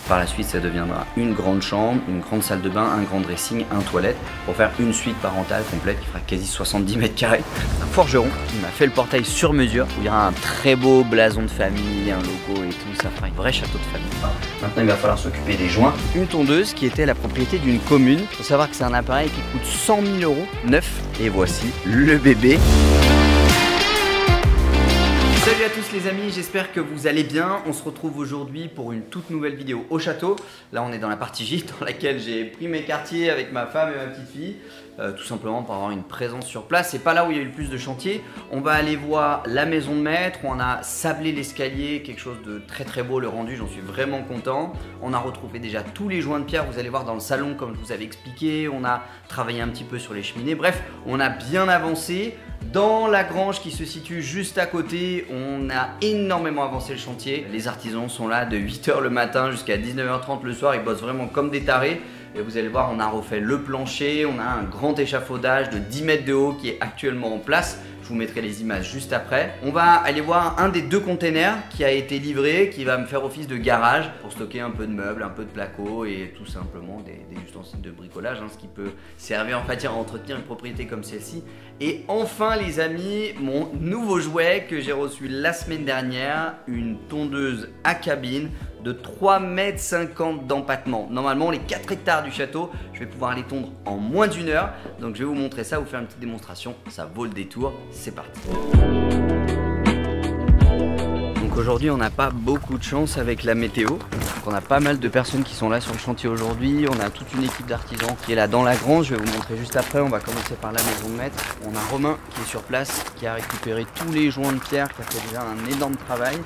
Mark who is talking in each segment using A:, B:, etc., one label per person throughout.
A: Par la suite, ça deviendra une grande chambre, une grande salle de bain, un grand dressing, un toilette pour faire une suite parentale complète qui fera quasi 70 mètres carrés. Un forgeron qui m'a fait le portail sur mesure où il y aura un très beau blason de famille, un logo et tout, ça fera un vrai château de famille. Maintenant, il va falloir s'occuper des joints. Une tondeuse qui était la propriété d'une commune. Il faut savoir que c'est un appareil qui coûte 100 000 € neuf. Et voici le bébé. Salut à tous les amis, j'espère que vous allez bien. On se retrouve aujourd'hui pour une toute nouvelle vidéo au château. Là on est dans la partie gîte dans laquelle j'ai pris mes quartiers avec ma femme et ma petite fille. Tout simplement pour avoir une présence sur place. C'est pas là où il y a eu le plus de chantier. On va aller voir la maison de maître où on a sablé l'escalier, quelque chose de très très beau le rendu, j'en suis vraiment content. On a retrouvé déjà tous les joints de pierre, vous allez voir dans le salon comme je vous avais expliqué. On a travaillé un petit peu sur les cheminées, bref on a bien avancé. Dans la grange qui se situe juste à côté, on a énormément avancé le chantier. Les artisans sont là de 8 h le matin jusqu'à 19 h 30 le soir, ils bossent vraiment comme des tarés. Et vous allez voir, on a refait le plancher, on a un grand échafaudage de 10 mètres de haut qui est actuellement en place. Je vous mettrai les images juste après. On va aller voir un des deux containers qui a été livré, qui va me faire office de garage pour stocker un peu de meubles, un peu de placo et tout simplement des ustensiles de bricolage, ce qui peut servir en fait à entretenir une propriété comme celle-ci. Et enfin les amis, mon nouveau jouet que j'ai reçu la semaine dernière, une tondeuse à cabine de 3,50 m d'empattement. Normalement les 4 hectares du château, je vais pouvoir les tondre en moins d'1 heure. Donc je vais vous montrer ça, vous faire une petite démonstration, ça vaut le détour, c'est parti. Donc aujourd'hui on n'a pas beaucoup de chance avec la météo. Donc on a pas mal de personnes qui sont là sur le chantier aujourd'hui. On a toute une équipe d'artisans qui est là dans la grange. Je vais vous montrer juste après. On va commencer par la maison de maître. On a Romain qui est sur place, qui a récupéré tous les joints de pierre, qui a fait déjà un énorme travail.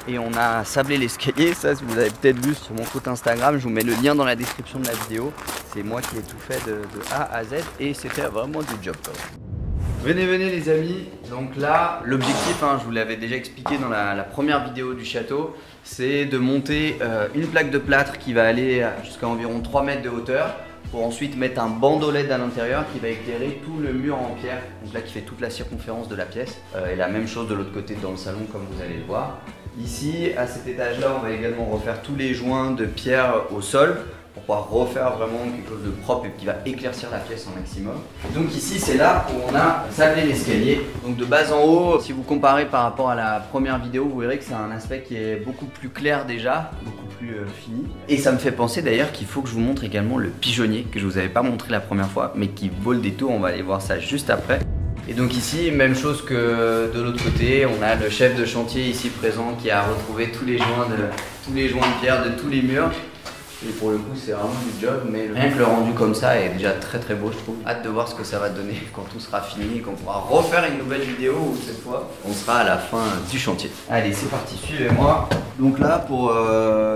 A: Et on a sablé l'escalier, ça si vous avez peut-être vu sur mon compte Instagram, je vous mets le lien dans la description de la vidéo. C'est moi qui ai tout fait de A à Z et c'était vraiment du job quand même. Venez les amis, donc là l'objectif, je vous l'avais déjà expliqué dans la première vidéo du château, c'est de monter une plaque de plâtre qui va aller jusqu'à environ 3 mètres de hauteur pour ensuite mettre un bandeau LED à l'intérieur qui va éclairer tout le mur en pierre, donc là qui fait toute la circonférence de la pièce et la même chose de l'autre côté dans le salon comme vous allez le voir. Ici à cet étage là on va également refaire tous les joints de pierre au sol pour pouvoir refaire vraiment quelque chose de propre et qui va éclaircir la pièce au maximum. Donc ici c'est là où on a sablé l'escalier. Donc de bas en haut, si vous comparez par rapport à la première vidéo, vous verrez que c'est un aspect qui est beaucoup plus clair déjà, beaucoup plus fini. Et ça me fait penser d'ailleurs qu'il faut que je vous montre également le pigeonnier que je vous avais pas montré la première fois mais qui vaut le détour, on va aller voir ça juste après. Et donc ici, même chose que de l'autre côté, on a le chef de chantier ici présent qui a retrouvé tous les joints de pierre de tous les murs. Et pour le coup c'est vraiment du job, mais rien que le rendu comme ça est déjà très très beau je trouve. Hâte de voir ce que ça va donner quand tout sera fini, qu'on pourra refaire une nouvelle vidéo où cette fois on sera à la fin du chantier. Allez c'est parti, suivez-moi. Donc là pour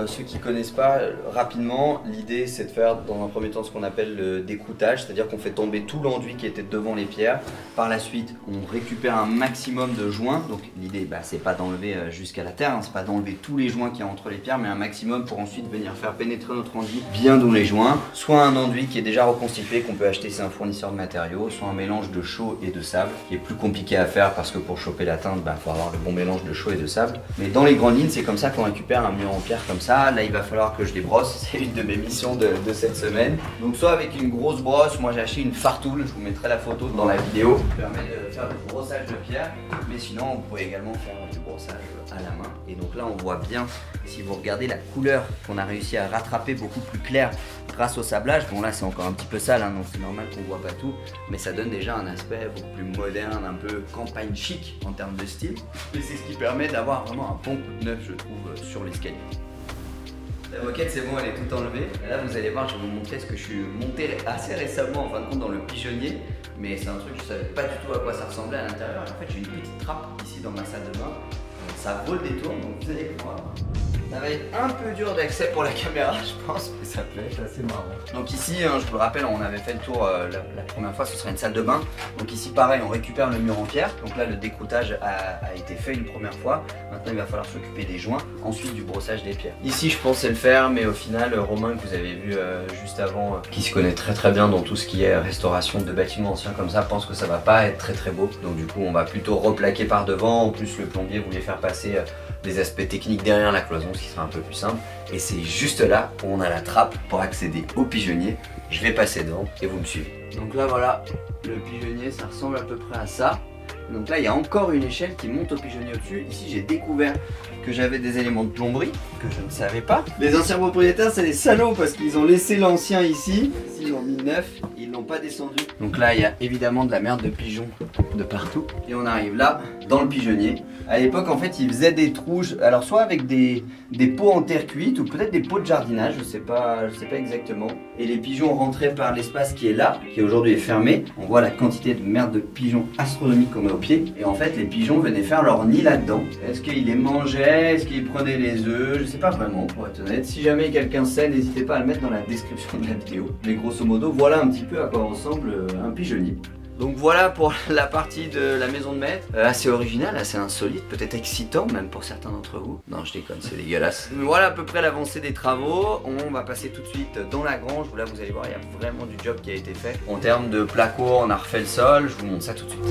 A: ceux qui connaissent pas, rapidement l'idée c'est de faire dans un premier temps ce qu'on appelle le décroutage, c'est-à-dire qu'on fait tomber tout l'enduit qui était devant les pierres. Par la suite on récupère un maximum de joints, donc l'idée c'est pas d'enlever jusqu'à la terre, c'est pas d'enlever tous les joints qu'il y a entre les pierres, mais un maximum pour ensuite venir faire pénétrer notre enduit bien dans les joints, soit un enduit qui est déjà reconstitué qu'on peut acheter chez un fournisseur de matériaux, soit un mélange de chaux et de sable qui est plus compliqué à faire parce que pour choper la teinte, faut avoir le bon mélange de chaux et de sable. Mais dans les grandes lignes, c'est comme ça qu'on récupère un mur en pierre comme ça. Là, il va falloir que je les brosse, c'est une de mes missions de cette semaine. Donc soit avec une grosse brosse, moi j'ai acheté une fartoule, je vous mettrai la photo dans la vidéo, qui permet de faire du brossage de pierre, mais sinon vous pouvez également faire du brossage à la main. Et donc là on voit bien, si vous regardez la couleur qu'on a réussi à rattraper beaucoup plus clair grâce au sablage. Bon là c'est encore un petit peu sale, donc c'est normal qu'on voit pas tout, mais ça donne déjà un aspect beaucoup plus moderne, un peu campagne chic en termes de style. Et c'est ce qui permet d'avoir vraiment un bon coup de neuf je trouve sur l'escalier. La moquette c'est bon, elle est toute enlevée. Et là vous allez voir, je vais vous montrer ce que je suis monté assez récemment en fin de compte dans le pigeonnier. Mais c'est un truc, je savais pas du tout à quoi ça ressemblait à l'intérieur. En fait j'ai une petite trappe ici dans ma salle de bain. Ça vaut le détour, donc vous allez voir. Ça va être un peu dur d'accès pour la caméra je pense, mais ça peut être assez marrant. Donc ici, je vous le rappelle, on avait fait le tour la première fois, ce serait une salle de bain. Donc ici pareil, on récupère le mur en pierre. Donc là le décroutage a été fait une première fois. Maintenant il va falloir s'occuper des joints, ensuite du brossage des pierres. Ici je pensais le faire, mais au final Romain que vous avez vu juste avant, qui se connaît très bien dans tout ce qui est restauration de bâtiments anciens comme ça, pense que ça va pas être très beau. Donc du coup on va plutôt replaquer par devant. En plus le plombier voulait faire passer les aspects techniques derrière la cloison, ce qui sera un peu plus simple. Et c'est juste là où on a la trappe pour accéder au pigeonnier. Je vais passer devant et vous me suivez. Donc là voilà, le pigeonnier, ça ressemble à peu près à ça. Donc là il y a encore une échelle qui monte au pigeonnier au-dessus. Ici j'ai découvert que j'avais des éléments de plomberie que je ne savais pas. Les anciens propriétaires c'est des salauds parce qu'ils ont laissé l'ancien ici. Ici ils ont mis neuf, ils l'ont pas descendu. Donc là il y a évidemment de la merde de pigeons de partout. Et on arrive là dans le pigeonnier. À l'époque en fait ils faisaient des trous, alors soit avec des pots en terre cuite ou peut-être des pots de jardinage, je sais pas exactement. Et les pigeons rentraient par l'espace qui est là, qui aujourd'hui est fermé. On voit la quantité de merde de pigeons astronomique qu'on a au pied. Et en fait les pigeons venaient faire leur nid là-dedans. Est-ce qu'ils les mangeaient? Est-ce qu'ils prenaient les œufs? Je sais pas vraiment pour être honnête. Si jamais quelqu'un sait, n'hésitez pas à le mettre dans la description de la vidéo. Mais grosso modo voilà un petit peu à quoi ressemble un pigeonnier. Donc voilà pour la partie de la maison de maître, assez original, assez insolite, peut-être excitant même pour certains d'entre vous. Non je déconne, c'est dégueulasse. Mais voilà à peu près l'avancée des travaux. On va passer tout de suite dans la grange où là vous allez voir il y a vraiment du job qui a été fait. En termes de placo, on a refait le sol, je vous montre ça tout de suite.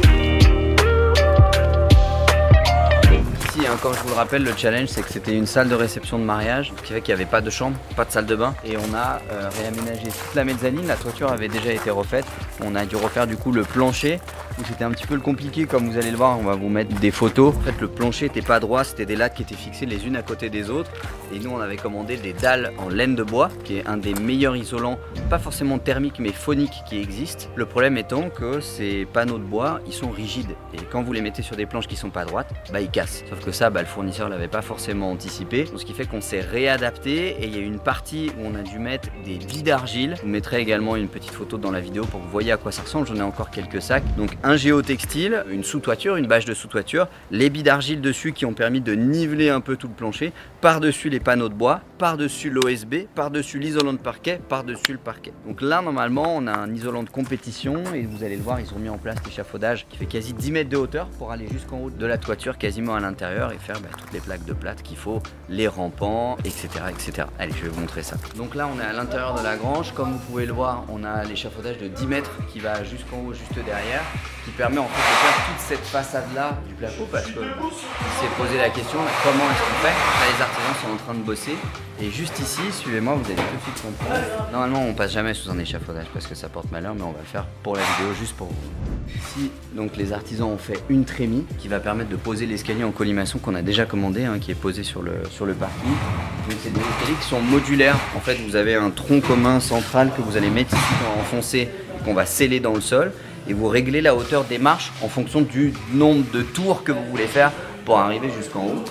A: Ici, hein, comme je vous le rappelle, le challenge c'est que c'était une salle de réception de mariage, ce qui fait qu'il n'y avait pas de chambre, pas de salle de bain. Et on a réaménagé toute la mezzanine, la toiture avait déjà été refaite. On a dû refaire du coup le plancher, où c'était un petit peu compliqué comme vous allez le voir, on va vous mettre des photos. En fait le plancher n'était pas droit, c'était des lattes qui étaient fixées les unes à côté des autres. Et nous on avait commandé des dalles en laine de bois, qui est un des meilleurs isolants, pas forcément thermiques mais phoniques qui existent. Le problème étant que ces panneaux de bois, ils sont rigides. Et quand vous les mettez sur des planches qui sont pas droites, bah ils cassent. Sauf que ça, le fournisseur l'avait pas forcément anticipé. Donc, ce qui fait qu'on s'est réadapté et il y a une partie où on a dû mettre des billes d'argile. Je vous mettrai également une petite photo dans la vidéo pour que vous voyez à quoi ça ressemble. J'en ai encore quelques sacs. Donc un géotextile, une sous-toiture, une bâche de sous-toiture, les billes d'argile dessus qui ont permis de niveler un peu tout le plancher, par-dessus les panneaux de bois, par-dessus l'OSB, par-dessus l'isolant de parquet, par-dessus le parquet. Donc là normalement on a un isolant de compétition et vous allez le voir, ils ont mis en place l'échafaudage qui fait quasi 10 mètres de hauteur pour aller jusqu'en haut de la toiture, quasiment à l'intérieur, et faire toutes les plaques de plâtre qu'il faut, les rampants, etc., etc. Allez, je vais vous montrer ça. Donc là, on est à l'intérieur de la grange. Comme vous pouvez le voir, on a l'échafaudage de 10 mètres qui va jusqu'en haut, juste derrière, qui permet en fait de faire toute cette façade-là du placo parce que s'est posé la question, comment est-ce qu'on fait? Là, les artisans sont en train de bosser. Et juste ici, suivez-moi, vous allez tout de suite comprendre. Normalement, on passe jamais sous un échafaudage parce que ça porte malheur, mais on va le faire pour la vidéo, juste pour vous. Ici, donc les artisans ont fait une trémie qui va permettre de poser l'escalier en colimaçon qu'on a déjà commandé, hein, qui est posé sur le parking. Donc c'est des escaliers qui sont modulaires. En fait, vous avez un tronc commun central que vous allez mettre ici, enfoncer, qu'on va sceller dans le sol. Et vous réglez la hauteur des marches en fonction du nombre de tours que vous voulez faire pour arriver jusqu'en haut.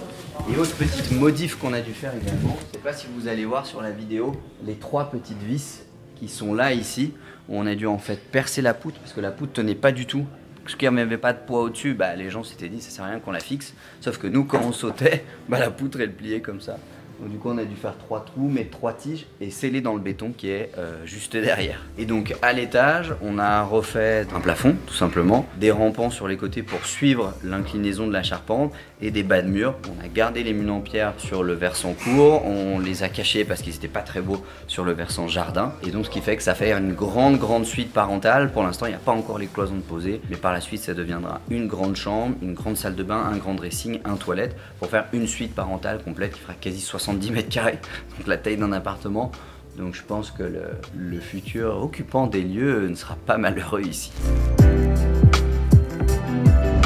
A: Et autre petite modif qu'on a dû faire également, je ne sais pas si vous allez voir sur la vidéo, les 3 petites vis qui sont là ici, où on a dû en fait percer la poutre parce que la poutre tenait pas du tout. Parce qu'il n'y avait pas de poids au-dessus, les gens s'étaient dit ça sert à rien qu'on la fixe. Sauf que nous quand on sautait, la poutre elle pliait comme ça. Donc du coup on a dû faire 3 trous, mettre 3 tiges et sceller dans le béton qui est juste derrière. Et donc à l'étage on a refait un plafond tout simplement, des rampants sur les côtés pour suivre l'inclinaison de la charpente et des bas de mur. On a gardé les mules en pierre sur le versant court, on les a cachés parce qu'ils n'étaient pas très beaux sur le versant jardin. Et donc ce qui fait que ça fait une grande suite parentale. Pour l'instant il n'y a pas encore les cloisons de posées, mais par la suite ça deviendra une grande chambre, une grande salle de bain, un grand dressing, un toilette pour faire une suite parentale complète qui fera quasi 70 mètres carrés, donc la taille d'un appartement. Donc je pense que le futur occupant des lieux ne sera pas malheureux ici.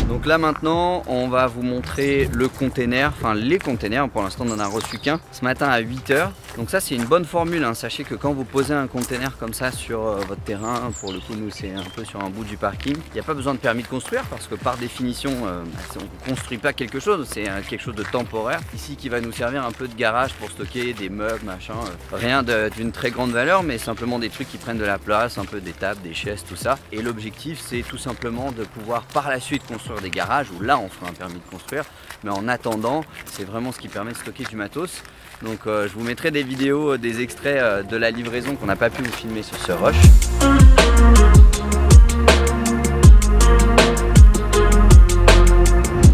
A: Donc là maintenant on va vous montrer le container, enfin les containers, pour l'instant on en a reçu qu'un ce matin à 8 h. Donc ça c'est une bonne formule, hein. Sachez que quand vous posez un container comme ça sur votre terrain, pour le coup nous c'est un peu sur un bout du parking, il n'y a pas besoin de permis de construire parce que par définition on ne construit pas quelque chose, c'est quelque chose de temporaire ici qui va nous servir un peu de garage pour stocker des meubles, machin, rien d'une très grande valeur mais simplement des trucs qui prennent de la place, un peu des tables, des chaises, tout ça. Et l'objectif c'est tout simplement de pouvoir par la suite construire des garages où là on fera un permis de construire, mais en attendant c'est vraiment ce qui permet de stocker du matos. Donc je vous mettrai des vidéos, des extraits de la livraison qu'on n'a pas pu vous filmer sur ce rush.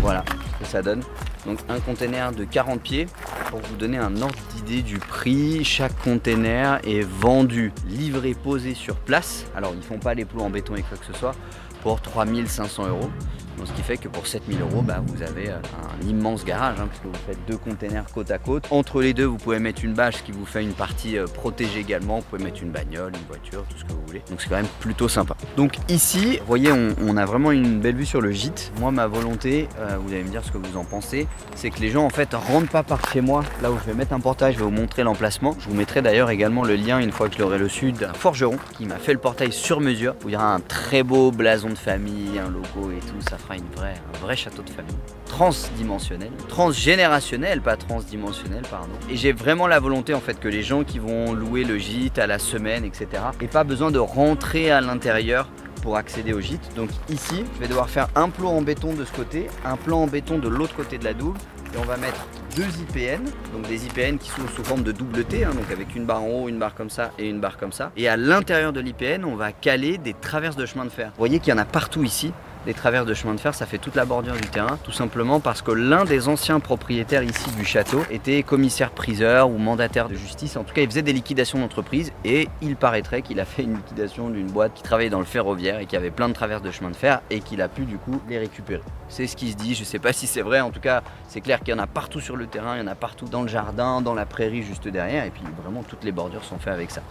A: Voilà ce que ça donne. Donc un container de 40 pieds. Pour vous donner un ordre d'idée du prix, chaque container est vendu, livré, posé sur place. Alors ils ne font pas les plots en béton et quoi que ce soit, pour 3 500 €. Donc ce qui fait que pour 7000 €, bah, vous avez un immense garage, hein, puisque vous faites 2 containers côte à côte. Entre les deux, vous pouvez mettre une bâche qui vous fait une partie protégée également. Vous pouvez mettre une bagnole, une voiture, tout ce que vous voulez. Donc c'est quand même plutôt sympa. Donc ici, vous voyez, on a vraiment une belle vue sur le gîte. Moi, ma volonté, vous allez me dire ce que vous en pensez, c'est que les gens en fait rentrent pas par chez moi. Là où je vais mettre un portail, je vais vous montrer l'emplacement. Je vous mettrai d'ailleurs également le lien une fois que je l'aurai reçu d'un forgeron qui m'a fait le portail sur mesure. Où il y aura un très beau blason de famille, un logo et tout. Ça fera un vrai château de famille. Transdimensionnel, transgénérationnel, pas transdimensionnel, pardon. Et j'ai vraiment la volonté en fait que les gens qui vont louer le gîte à la semaine, etc. aient pas besoin de rentrer à l'intérieur pour accéder au gîte. Donc ici, je vais devoir faire un plot en béton de ce côté, un plan en béton de l'autre côté de la douve. Et on va mettre 2 IPN, donc des IPN qui sont sous forme de double T, hein, donc avec une barre en haut, une barre comme ça et une barre comme ça. Et à l'intérieur de l'IPN, on va caler des traverses de chemin de fer. Vous voyez qu'il y en a partout ici. Des traverses de chemin de fer, ça fait toute la bordure du terrain, tout simplement parce que l'un des anciens propriétaires ici du château était commissaire-priseur ou mandataire de justice. En tout cas, il faisait des liquidations d'entreprise et il paraîtrait qu'il a fait une liquidation d'une boîte qui travaillait dans le ferroviaire et qui avait plein de traverses de chemin de fer et qu'il a pu du coup les récupérer. C'est ce qui se dit, je sais pas si c'est vrai, en tout cas, c'est clair qu'il y en a partout sur le terrain, il y en a partout dans le jardin, dans la prairie juste derrière et puis vraiment toutes les bordures sont faites avec ça.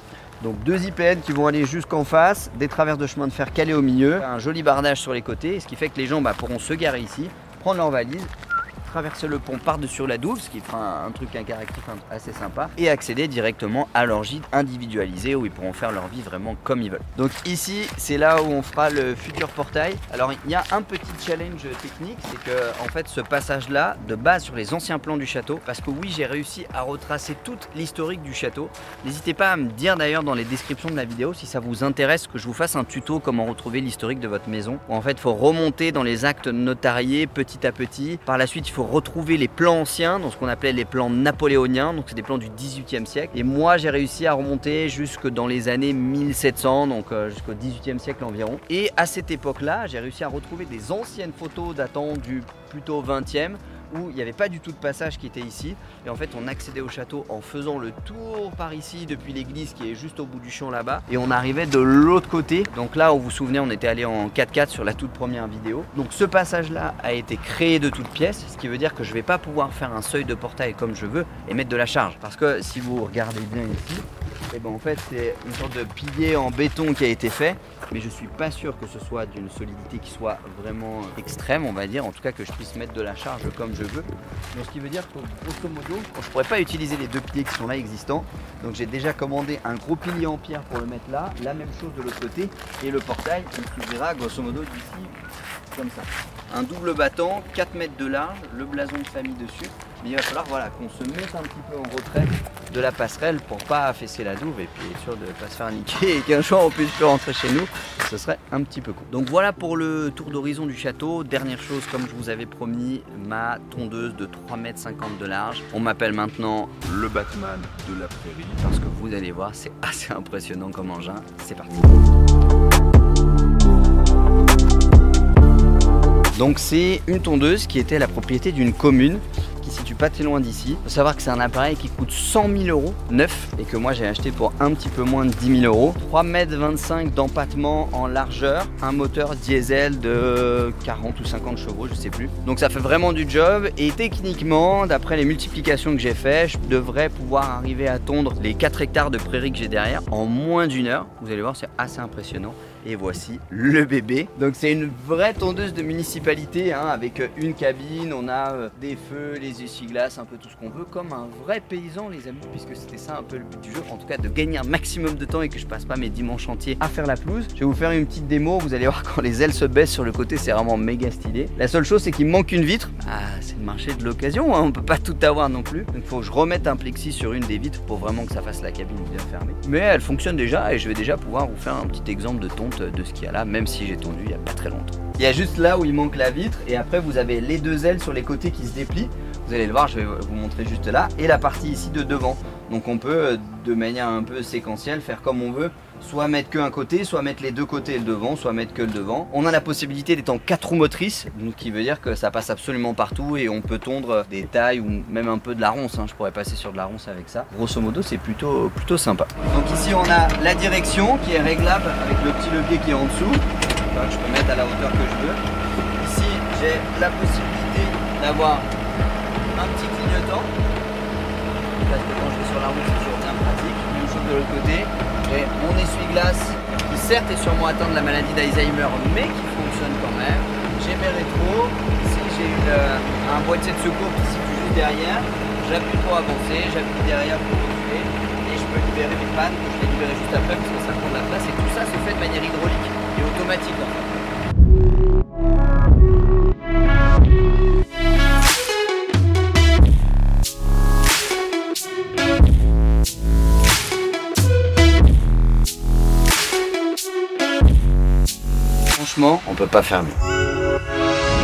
A: Donc 2 IPN qui vont aller jusqu'en face, des traverses de chemin de fer calées au milieu, un joli bardage sur les côtés, ce qui fait que les gens pourront se garer ici, prendre leur valise, traverser le pont par-dessus la douve, ce qui fera un truc interactif assez sympa, et accéder directement à leur gîte individualisé où ils pourront faire leur vie vraiment comme ils veulent. Donc ici, c'est là où on fera le futur portail. Alors il y a un petit challenge technique, c'est que en fait ce passage-là, de base sur les anciens plans du château, parce que oui, j'ai réussi à retracer toute l'historique du château. N'hésitez pas à me dire d'ailleurs dans les descriptions de la vidéo si ça vous intéresse que je vous fasse un tuto comment retrouver l'historique de votre maison. Où en fait, il faut remonter dans les actes notariés petit à petit. Par la suite, il faut retrouver les plans anciens, donc ce qu'on appelait les plans napoléoniens, donc c'est des plans du 18e siècle. Et moi, j'ai réussi à remonter jusque dans les années 1700, donc jusqu'au 18e siècle environ. Et à cette époque-là, j'ai réussi à retrouver des anciennes photos datant du plutôt 20e, où il n'y avait pas du tout de passage qui était ici. Et en fait, on accédait au château en faisant le tour par ici, depuis l'église qui est juste au bout du champ là-bas. Et on arrivait de l'autre côté. Donc là, vous vous souvenez, on était allé en 4x4 sur la toute première vidéo. Donc ce passage-là a été créé de toutes pièces, ce qui veut dire que je ne vais pas pouvoir faire un seuil de portail comme je veux et mettre de la charge. Parce que si vous regardez bien ici, et ben en fait c'est une sorte de pilier en béton qui a été fait, mais je suis pas sûr que ce soit d'une solidité qui soit vraiment extrême, on va dire, en tout cas que je puisse mettre de la charge comme je veux. Donc ce qui veut dire que grosso modo, je pourrais pas utiliser les 2 piliers qui sont là existants, donc j'ai déjà commandé un gros pilier en pierre pour le mettre là, la même chose de l'autre côté, et le portail il s'ouvrira grosso modo d'ici comme ça. Un double battant, 4 mètres de large, le blason de famille dessus. Mais il va falloir qu'on se mette un petit peu en retrait de la passerelle pour pas affaisser la douve et puis être sûr de ne pas se faire niquer et qu'un jour on puisse plus rentrer chez nous. Ce serait un petit peu cool. Donc voilà pour le tour d'horizon du château. Dernière chose, comme je vous avais promis, ma tondeuse de 3,50 m de large. On m'appelle maintenant le Batman de la prairie parce que vous allez voir, c'est assez impressionnant comme engin. C'est parti. Donc c'est une tondeuse qui était la propriété d'une commune qui se situe pas très loin d'ici. Il faut savoir que c'est un appareil qui coûte 100 000 € neuf et que moi j'ai acheté pour un petit peu moins de 10 000 €. 3,25 m d'empattement en largeur, un moteur diesel de 40 ou 50 chevaux, je sais plus. Donc ça fait vraiment du job et techniquement, d'après les multiplications que j'ai fait, je devrais pouvoir arriver à tondre les 4 hectares de prairie que j'ai derrière en moins d'1 heure. Vous allez voir, c'est assez impressionnant. Et voici le bébé. Donc c'est une vraie tondeuse de municipalité hein, avec une cabine, on a des feux, les essuie-glaces, un peu tout ce qu'on veut, comme un vrai paysan les amis, puisque c'était ça un peu le but du jeu, en tout cas de gagner un maximum de temps et que je passe pas mes dimanches entiers à faire la pelouse. Je vais vous faire une petite démo, vous allez voir quand les ailes se baissent sur le côté, c'est vraiment méga stylé. La seule chose c'est qu'il me manque une vitre, c'est le marché de l'occasion, hein, on peut pas tout avoir non plus, donc il faut que je remette un plexi sur une des vitres pour vraiment que ça fasse la cabine bien fermée. Mais elle fonctionne déjà et je vais déjà pouvoir vous faire un petit exemple de tonte de ce qu'il y a là, même si j'ai tondu il n'y a pas très longtemps. Il y a juste là où il manque la vitre et après vous avez les 2 ailes sur les côtés qui se déplient. Vous allez le voir, je vais vous montrer juste là et la partie ici de devant. Donc on peut de manière un peu séquentielle faire comme on veut, soit mettre qu'un côté, soit mettre les 2 côtés et le devant, soit mettre que le devant. On a la possibilité d'être en 4 roues motrices, donc qui veut dire que ça passe absolument partout et on peut tondre des tailles ou même un peu de la ronce, hein. Je pourrais passer sur de la ronce avec ça. Grosso modo c'est plutôt sympa. Donc ici on a la direction qui est réglable avec le petit levier qui est en dessous, que je peux mettre à la hauteur que je veux. Ici j'ai la possibilité d'avoir un petit clignotant, parce que quand je vais sur la route c'est toujours bien pratique. Même chose de l'autre côté, j'ai mon essuie-glace qui certes est sûrement atteint de la maladie d'Alzheimer mais qui fonctionne quand même. J'ai mes rétros, ici j'ai un boîtier de secours qui se situe juste derrière, j'appuie pour avancer, j'appuie derrière pour reculer et je peux libérer mes pannes, que je vais libérer juste après parce que ça prend de la place et tout ça se fait de manière hydraulique et automatique en fait. Franchement, on peut pas faire mieux.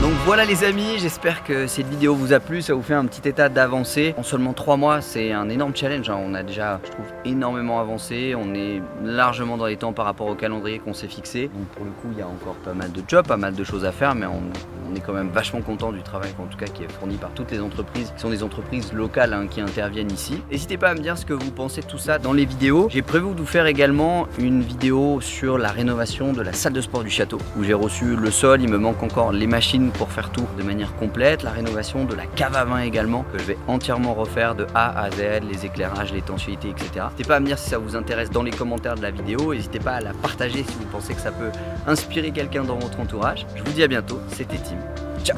A: Donc voilà les amis, j'espère que cette vidéo vous a plu, ça vous fait un petit état d'avancée. En seulement 3 mois, c'est un énorme challenge, hein. On a déjà, je trouve, énormément avancé. On est largement dans les temps par rapport au calendrier qu'on s'est fixé. Donc pour le coup, il y a encore pas mal de jobs, pas mal de choses à faire, mais on est quand même vachement content du travail en tout cas qui est fourni par toutes les entreprises, qui sont des entreprises locales hein, qui interviennent ici. N'hésitez pas à me dire ce que vous pensez de tout ça dans les vidéos. J'ai prévu de vous faire également une vidéo sur la rénovation de la salle de sport du château, où j'ai reçu le sol, il me manque encore les machines pour faire tout de manière complète, la rénovation de la cave à vin également, que je vais entièrement refaire de A à Z, les éclairages, l'étanchéité, etc. N'hésitez pas à me dire si ça vous intéresse dans les commentaires de la vidéo, n'hésitez pas à la partager si vous pensez que ça peut inspirer quelqu'un dans votre entourage. Je vous dis à bientôt, c'était Tim. Ciao.